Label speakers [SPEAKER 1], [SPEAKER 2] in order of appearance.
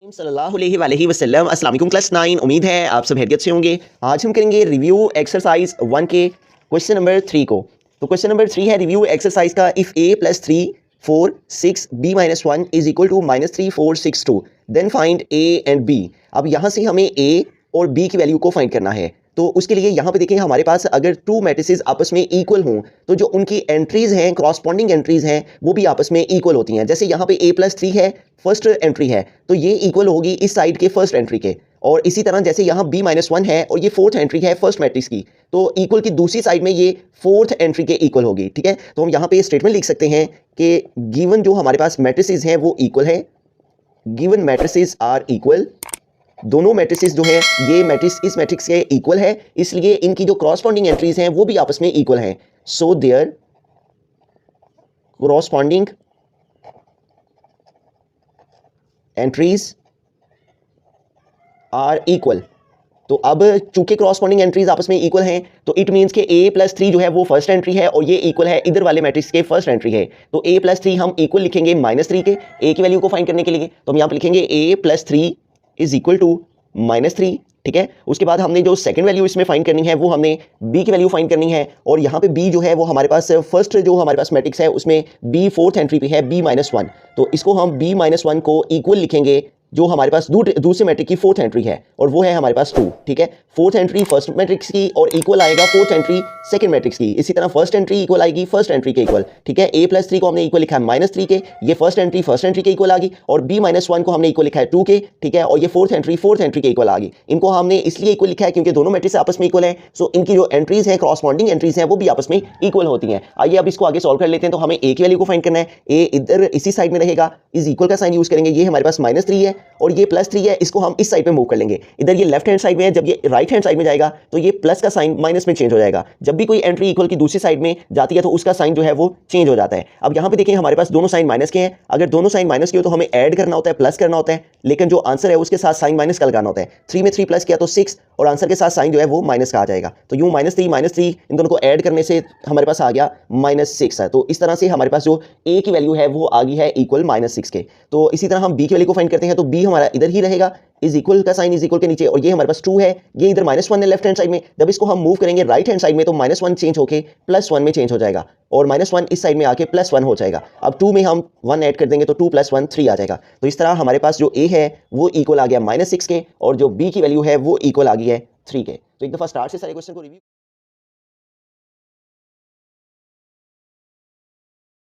[SPEAKER 1] सल्लल्लाहु अलैहि वसल्लम। अस्सलाम वालेकुम क्लास 9। उम्मीद है आप सब खैरियत से होंगे। आज हम करेंगे रिव्यू एक्सरसाइज 1 के क्वेश्चन नंबर 3 को। तो क्वेश्चन नंबर 3 है रिव्यू एक्सरसाइज का। If a + 3 4 6 b - 1 is equal to -3 4 6 2 then find a and b। अब यहाँ से हमें a और b की वैल्यू को फाइंड करना है। तो उसके लिए यहाँ पे देखें, हमारे पास अगर टू मैट्रिसेस आपस में इक्वल हों तो जो उनकी एंट्रीज हैं, करॉस्पॉन्डिंग एंट्रीज हैं, वो भी आपस में इक्वल होती हैं। जैसे यहाँ पे a + 3 है, फर्स्ट एंट्री है, तो ये इक्वल होगी इस साइड के फर्स्ट एंट्री के। और इसी तरह जैसे यहाँ b - 1 है और ये फोर्थ एंट्री है फर्स्ट मैट्रिक्स की, तो इक्वल की दूसरी साइड में ये फोर्थ एंट्री के इक्वल होगी। ठीक है, तो हम यहाँ पे स्टेटमेंट लिख सकते हैं कि गिवन जो हमारे पास मैट्रिसेस हैं वो इक्वल है। Given matrices are equal. दोनों मैट्रिसेस जो है ये मैट्रिक्स इस मैट्रिक्स के इक्वल है, इसलिए इनकी जो क्रॉसपॉन्डिंग एंट्रीज हैं वो भी आपस में इक्वल हैं। So their corresponding entries are equal. तो अब चूंकि क्रॉसपॉन्डिंग एंट्रीज आपस में इक्वल हैं तो इट मींस कि a + 3 जो है वो फर्स्ट एंट्री है और ये इक्वल है इधर वाले मैट्रिक्स के फर्स्ट एंट्री है। तो a + 3 हम इक्वल लिखेंगे -3 के, a की वैल्यू को फाइंड करने के लिए। तो हम यहाँ पे लिखेंगे a + 3 इज इक्वल टू -3। ठीक है, उसके बाद हमने जो सेकंड वैल्यू इसमें फाइंड करनी है वो हमने b की वैल्यू फाइंड करनी है। और यहाँ पे b जो है वो हमारे पास फर्स्ट जो हमारे पास मैट्रिक्स है उसमें b फोर्थ एंट्री पे है b - 1, तो इसको हम b - 1 को इक्वल लिखेंगे जो हमारे पास दूसरे मैट्रिक्स की फोर्थ एंट्री है, और वो है हमारे पास 2। ठीक है, फोर्थ एंट्री फर्स्ट मैट्रिक्स की और इक्वल आएगा फोर्थ एंट्री सेकंड मैट्रिक्स की। इसी तरह फर्स्ट एंट्री इक्वल आएगी फर्स्ट एंट्री के इक्वल। ठीक है, a + 3 को हमने इक्वल लिखा है -3 के, ये फर्स्ट एंट्री के इक्वल आ गई, और b - 1 को हमने इक्वल लिखा है 2 के। ठीक है, और ये फोर्थ एंट्री के इक्वल आ गई। इनको हमने इसलिए इक्वल लिखा है क्योंकि दोनों मैट्रिक्स आपस में इक्वल है, सो इनकी जो एंट्रीज हैं, क्रॉसपॉन्डिंग एंट्रीज हैं, वो भी आपस में इक्वल होती हैं। आइए अब इसको आगे सॉल्व कर लेते हैं। तो हमें a की वैल्यू को फाइंड करना है। a इधर इसी साइड में रहेगा, इज इक्वल का साइन यूज करेंगे। ये हमारे पास -3 है और ये +3 है, इसको हम इस साइड पे मूव कर लेंगे। इधर ये लेफ्ट हैंड साइड में है, जब ये राइट हैंड साइड में जाएगा तो ये प्लस का साइन माइनस में चेंज हो जाएगा। जब भी कोई एंट्री इक्वल की दूसरी साइड में जाती है तो उसका साइन जो है वो चेंज हो जाता है। अब यहाँ पे देखें, हमारे पास दोनों साइन माइनस के हैं। अगर दोनों साइन माइनस के हो तो हमें ऐड करना होता है, प्लस करना होता है, लेकिन जो आंसर है उसके साथ साइन माइनस का लगाना होता है। 3 में 3 प्लस किया तो 6, और आंसर के साथ साइन जो है वो माइनस का आ जाएगा। तो यूं -3 इन दोनों को ऐड करने से हमारे पास आ गया -6 है। तो इस तरह से हमारे पास जो a की वैल्यू है वो आ गई है इक्वल -6 के। तो इसी तरह हम b की वैल्यू को फाइंड करते हैं। तो b हमारा इधर ही रहेगा, इज इक्वल का साइन इज इक्वल के नीचे, और ये हमारे पास 2 है, ये इधर -1 है लेफ्ट हैंड साइड में। जब इसको हम मूव करेंगे राइट हैंड साइड में तो -1 चेंज होके +1 में चेंज हो जाएगा, और -1 इस साइड में आके +1 हो जाएगा। अब 2 में हम 1 ऐड कर देंगे तो 2 + 1 3 आ जाएगा। तो इस तरह हमारे पास जो a है वो इक्वल आ गया -6 के, और जो b की वैल्यू है वो इक्वल आ गई है 3 के। तो एक दफ़ा स्टार्ट से सारे क्वेश्चन को रिव्यू